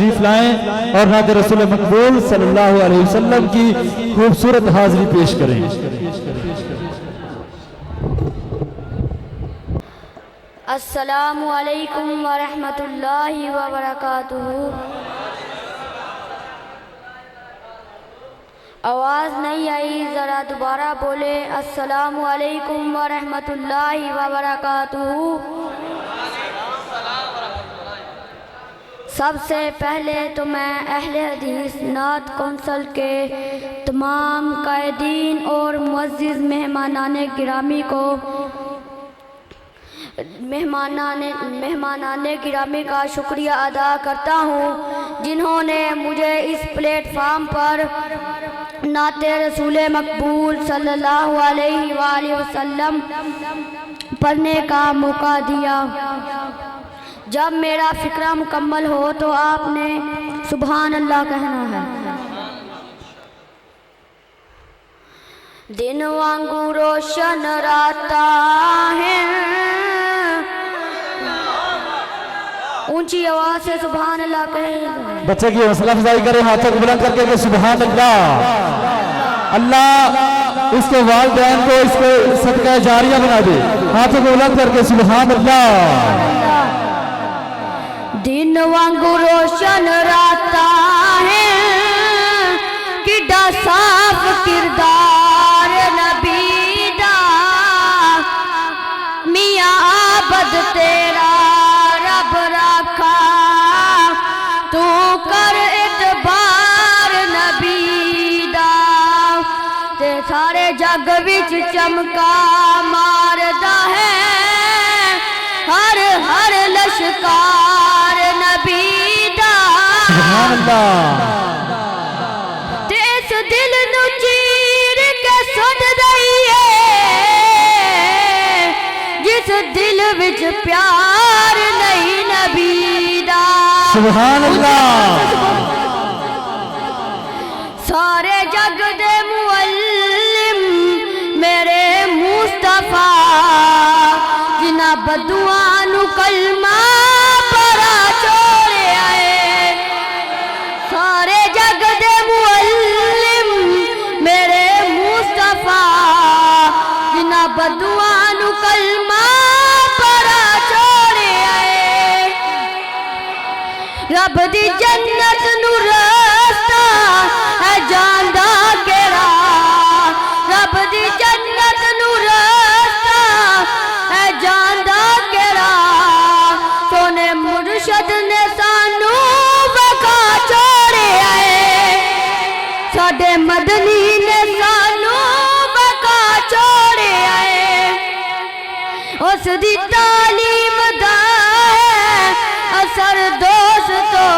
تشریف لائیں اور نعت رسول مقبول صلی اللہ علیہ وسلم کی خوبصورت حاضری پیش کریں۔ السلام علیکم ورحمۃ اللہ وبرکاتہ۔ آواز نہیں آئی، ذرا دوبارہ بولے۔ السلام علیکم ورحمۃ اللہ وبرکاتہ۔ سب سے پہلے تو میں اہل حدیث نعت کونسل کے تمام قائدین اور معزز مہمانان گرامی کو مہمانان گرامی کا شکریہ ادا کرتا ہوں، جنہوں نے مجھے اس پلیٹ فارم پر نعت رسول مقبول صلی اللہ علیہ وآلہ وسلم پڑھنے کا موقع دیا۔ جب میرا فقرہ مکمل ہو تو آپ نے سبحان اللہ کہنا ہے۔ دن وانگو روشن راتا ہے، اونچی آواز سے سبحان اللہ کہیں۔ بچے کی حوصلہ افزائی کریں، ہاتھوں کو بلند کر کے کہ سبحان اللہ۔ اللہ اس کے والدین کو اس کو صدقہ جاریہ بنا دے، ہاتھوں کو بلند کر کے سبحان اللہ۔ دن وانگو روشن راتا ہے، کڈا صاف کردار نبی دا، میاں عبد تیرا رب رکھا، تو کر اعتبار نبی دا، تے سارے جگ وچ چمکا ماردا ہے، ہر ہر لشکار نبی دا، سبحان اللہ۔ تے اس دل نو چیر کے سٹ دئیے، جس دل وچ پیار نہیں نبی دا، سبحان اللہ۔ سارے جگ دے معلم میرے مصطفیٰ، جنہ بدعاں نو کلمہ پڑھا چھوڑے آئے، سارے جگ دے معلم میرے مصطفیٰ، جنہ بدعاں نو کلمہ پڑھا چھوڑے آئے، رب دی جنت نو رستہ ہے جاندا کیڑا، رب دی جنت نو رستہ ہے جاندا کیڑا، سونے مرشد نے سانو بکا چھوڑے آئے، ساڈے مدنی نے سانو بکا چھوڑے آئے، اس دی تعلیم دا ہے اثر دوستو،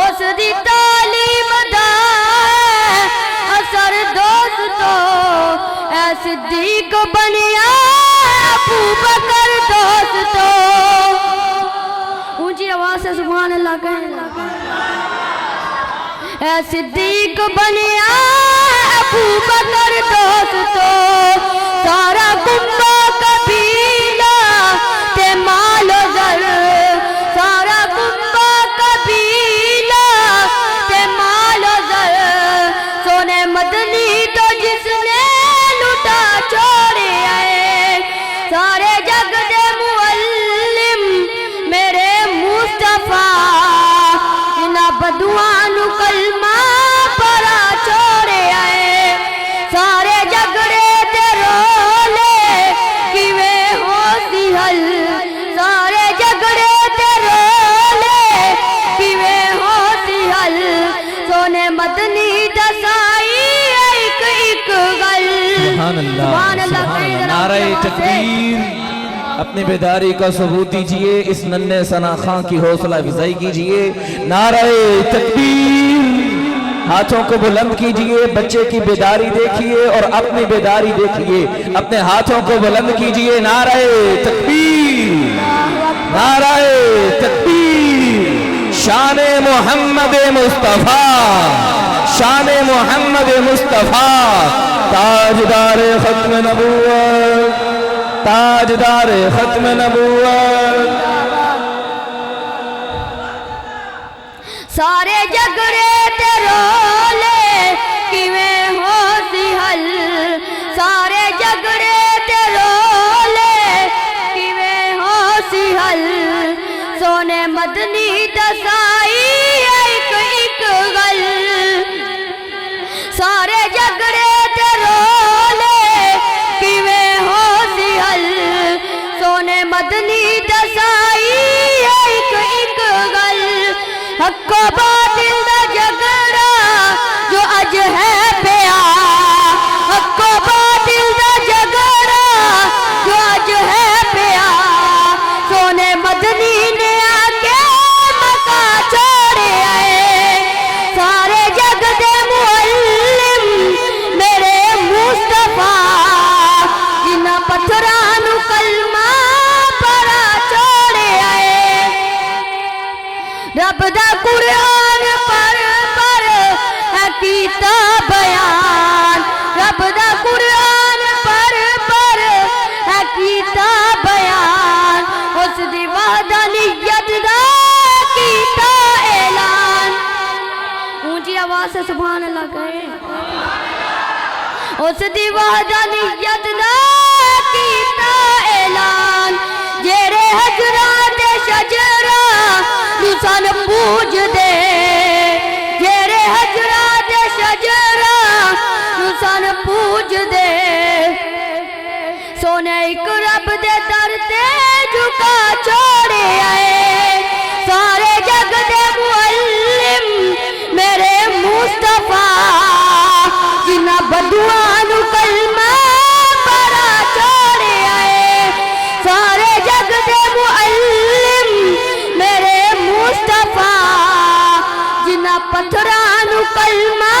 اس دی تعلیم دا ہے اثر دوستو، اے صدیق بنیا ابو بکر دوستو، اونچی آواز سے سبحان اللہ کہیں۔ اے صدیق بنیا ابو بکر دوستو، سارا گنبا قبیلہ تے مال و زر، سارا گنبا قبیلہ تے مال و زر، سونے مدنی تو جس نے لٹا چھوڑے آئے، سارے جگ دے معلم میرے مصطفیٰ، انہاں بدعاں نو کلمہ پڑھا چھوڑے آئے، سارے جگڑے تے رولے کیویں ہو سی حل، سارے جگڑے تے رولے کیویں ہو سی حل، سونے مدنی دسائی ایک ایک گل، سبحان اللہ۔ سبحان اللہ کہیں ذرا نعرہ اونچی آواز سے۔ تکبیر، اپنی بیداری کا ثبوت دیجئے، اس ننھے ثنا خاں کی حوصلہ افزائی کیجئے۔ نعرہ تکبیر، ہاتھوں کو بلند کیجئے، بچے کی بیداری دیکھیے اور اپنی بیداری دیکھیے، اپنے ہاتھوں کو بلند کیجئے۔ نعرہ تکبیر، نعرہ تکبیر، شان محمد مصطفیٰ، شان محمد مصطفیٰ، تاجدار ختم نبوت، تاجدار ختم نبوت۔ سارے جگڑے تے رولے کیویں ہو سی حل سارے جگڑے تے رولے کیویں ہو سی حل سونے مدنی دسائی ایک ایک گل سارے جگڑے تے رولے کیویں ہو سی حل سونے مدنی دسائی ایک ایک گل حق و باطل دا جگڑا جو اج ہے پیا حق و باطل دا جگڑا جو اج ہے پیا سونے مدنی نے آ کے مکہ چھوڑے آئے سارے جگ دے معلم میرے مصطفیٰ جنہ پتھراں نو کلمہ پڑھا چھوڑے آئے رب دا قرآن پر ہے کیتا بیان رب دا قرآن پر ہے کیتا بیان اس دی وحدانیت دا کیتا اعلان اونچی آواز سے سبحان اللہ کہے اس دی وحدانیت دا کیتا اعلان جیڑے حجرات شجرہ سن پوج دے جیڑے حجرات شجرہ سن پوج دے سونے ایک رب دے در تے جھکا چھوڑے آئے سارے جگ دے معلم میرے مصطفیٰ جنہ بدوان کلمہ پڑھا چھوڑے آئے سارے جگ دے معلم میرے مصطفیٰ جنہ پتھراں نو کلمہ